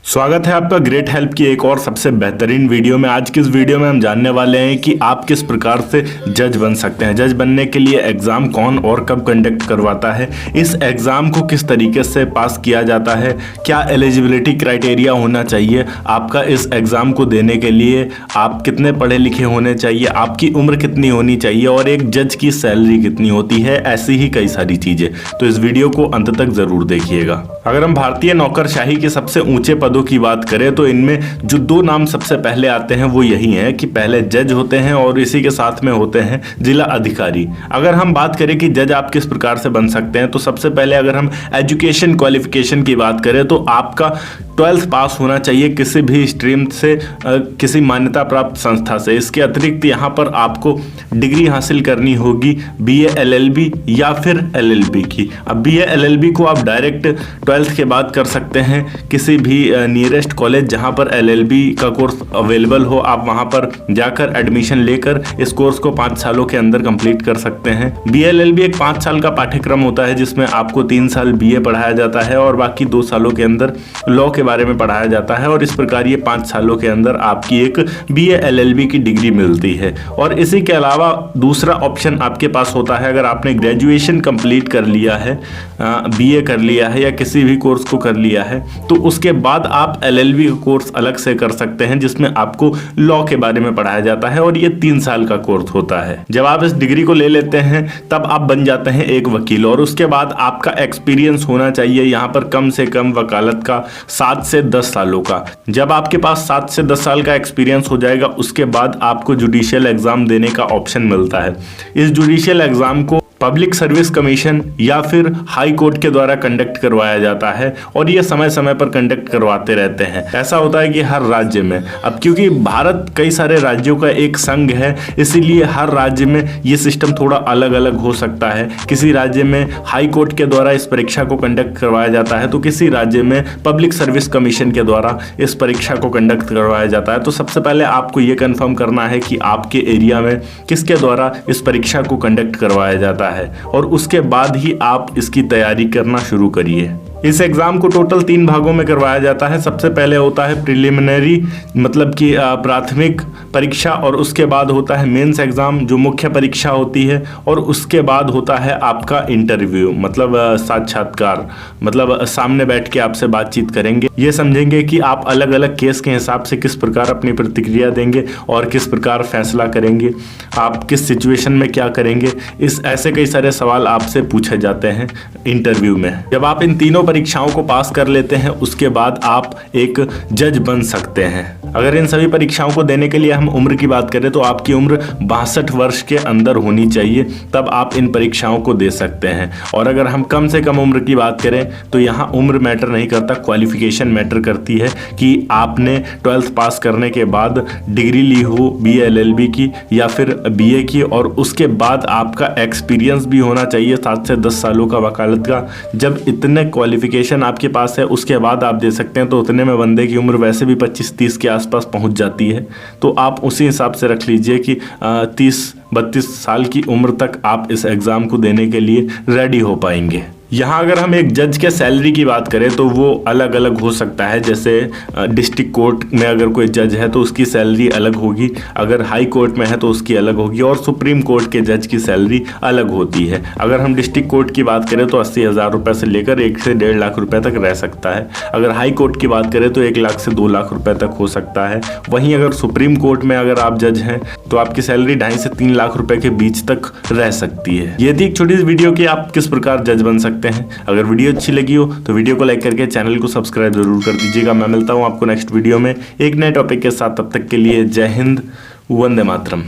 स्वागत है आपका ग्रेट हेल्प की एक और सबसे बेहतरीन वीडियो में। आज की इस वीडियो में हम जानने वाले हैं कि आप किस प्रकार से जज बन सकते हैं। जज बनने के लिए एग्ज़ाम कौन और कब कंडक्ट करवाता है, इस एग्ज़ाम को किस तरीके से पास किया जाता है, क्या एलिजिबिलिटी क्राइटेरिया होना चाहिए आपका इस एग्ज़ाम को देने के लिए, आप कितने पढ़े लिखे होने चाहिए, आपकी उम्र कितनी होनी चाहिए और एक जज की सैलरी कितनी होती है, ऐसी ही कई सारी चीज़ें। तो इस वीडियो को अंत तक ज़रूर देखिएगा। अगर हम भारतीय नौकरशाही के सबसे ऊंचे पदों की बात करें तो इनमें जो दो नाम सबसे पहले आते हैं वो यही हैं कि पहले जज होते हैं और इसी के साथ में होते हैं जिला अधिकारी। अगर हम बात करें कि जज आप किस प्रकार से बन सकते हैं तो सबसे पहले अगर हम एजुकेशन क्वालिफिकेशन की बात करें तो आपका 12th पास होना चाहिए किसी भी स्ट्रीम से, किसी मान्यता प्राप्त संस्था से। इसके अतिरिक्त यहाँ पर आपको डिग्री हासिल करनी होगी BA LLB या फिर LLB की। अब BA LLB को आप डायरेक्ट 12th के बाद कर सकते हैं किसी भी नियरेस्ट कॉलेज जहाँ पर LLB का कोर्स अवेलेबल हो। आप वहाँ पर जाकर एडमिशन लेकर इस कोर्स को 5 सालों के अंदर कंप्लीट कर सकते हैं। BA LLB एक 5 साल का पाठ्यक्रम होता है जिसमें आपको 3 साल BA पढ़ाया जाता है और बाकी 2 सालों के अंदर लॉ के बारे में पढ़ाया जाता है और इस प्रकार ये 5 सालों के अंदर आपकी एक BA LLB की डिग्री मिलती है। और इसी के अलावा दूसरा ऑप्शन आपके पास होता है, अगर आपने ग्रेजुएशन कंप्लीट कर लिया है, BA कर लिया है या किसी भी कोर्स को कर लिया है, तो उसके बाद आप LLB कोर्स अलग से कर सकते हैं जिसमें आपको लॉ के बारे में पढ़ाया जाता है और ये 3 साल का कोर्स होता है। जब आप इस डिग्री को ले लेते हैं तब आप बन जाते हैं एक वकील और उसके बाद आपका एक्सपीरियंस होना चाहिए यहाँ पर कम से कम वकालत का 7 से 10 सालों का। जब आपके पास 7 से 10 साल का एक्सपीरियंस हो जाएगा उसके बाद आपको जुडिशियल एग्जाम देने का ऑप्शन मिलता है। इस जुडिशियल एग्जाम को पब्लिक सर्विस कमीशन या फिर हाई कोर्ट के द्वारा कंडक्ट करवाया जाता है और ये समय समय पर कंडक्ट करवाते रहते हैं। ऐसा होता है कि हर राज्य में, अब क्योंकि भारत कई सारे राज्यों का एक संघ है इसीलिए हर राज्य में ये सिस्टम थोड़ा अलग अलग हो सकता है। किसी राज्य में हाई कोर्ट के द्वारा इस परीक्षा को कंडक्ट करवाया जाता है तो किसी राज्य में पब्लिक सर्विस कमीशन के द्वारा इस परीक्षा को कंडक्ट करवाया जाता है। तो सबसे पहले आपको ये कंफर्म करना है कि आपके एरिया में किसके द्वारा इस परीक्षा को कंडक्ट करवाया जाता है और उसके बाद ही आप इसकी तैयारी करना शुरू करिए। इस एग्ज़ाम को टोटल 3 भागों में करवाया जाता है। सबसे पहले होता है प्रिलिमिनरी मतलब कि प्राथमिक परीक्षा और उसके बाद होता है मेंस एग्ज़ाम जो मुख्य परीक्षा होती है और उसके बाद होता है आपका इंटरव्यू मतलब साक्षात्कार, मतलब सामने बैठ के आपसे बातचीत करेंगे। ये समझेंगे कि आप अलग अलग केस के हिसाब से किस प्रकार अपनी प्रतिक्रिया देंगे और किस प्रकार फैसला करेंगे, आप किस सिचुएशन में क्या करेंगे। इस ऐसे कई सारे सवाल आपसे पूछे जाते हैं इंटरव्यू में। जब आप इन तीनों परीक्षाओं को पास कर लेते हैं उसके बाद आप एक जज बन सकते हैं। अगर इन सभी परीक्षाओं को देने के लिए हम उम्र की बात करें तो आपकी उम्र 62 वर्ष के अंदर होनी चाहिए, तब आप इन परीक्षाओं को दे सकते हैं। और अगर हम कम से कम उम्र की बात करें तो यहाँ उम्र मैटर नहीं करता, क्वालिफिकेशन मैटर करती है कि आपने 12th पास करने के बाद डिग्री ली हो BA LLB की या फिर BA की और उसके बाद आपका एक्सपीरियंस भी होना चाहिए 7 से 10 सालों का वकालत का। जब इतने क्वालिफिकेशन आपके पास है उसके बाद आप दे सकते हैं तो उतने में बंदे की उम्र वैसे भी 25-30 के आसपास पहुंच जाती है। तो आप उसी हिसाब से रख लीजिए कि 30-32 साल की उम्र तक आप इस एग्ज़ाम को देने के लिए रेडी हो पाएंगे। यहाँ अगर हम एक जज के सैलरी की बात करें तो वो अलग अलग हो सकता है। जैसे डिस्ट्रिक्ट कोर्ट में अगर कोई जज है तो उसकी सैलरी अलग होगी, अगर हाई कोर्ट में है तो उसकी अलग होगी और सुप्रीम कोर्ट के जज की सैलरी अलग होती है। अगर हम डिस्ट्रिक्ट कोर्ट की बात करें तो 80,000 रुपये से लेकर 1 से 1.5 लाख रुपये तक रह सकता है। अगर हाई कोर्ट की बात करें तो 1 लाख से 2 लाख रुपये तक हो सकता है। वहीं अगर सुप्रीम कोर्ट में अगर आप जज हैं तो आपकी सैलरी 2.5 से 3 लाख रुपये के बीच तक रह सकती है। ये थी एक छोटी सी वीडियो कि आप किस प्रकार जज बन सकते हैं। अगर वीडियो अच्छी लगी हो तो वीडियो को लाइक करके चैनल को सब्सक्राइब जरूर कर दीजिएगा। मैं मिलता हूं आपको नेक्स्ट वीडियो में एक नए टॉपिक के साथ। तब तक के लिए जय हिंद, वंदे मातरम।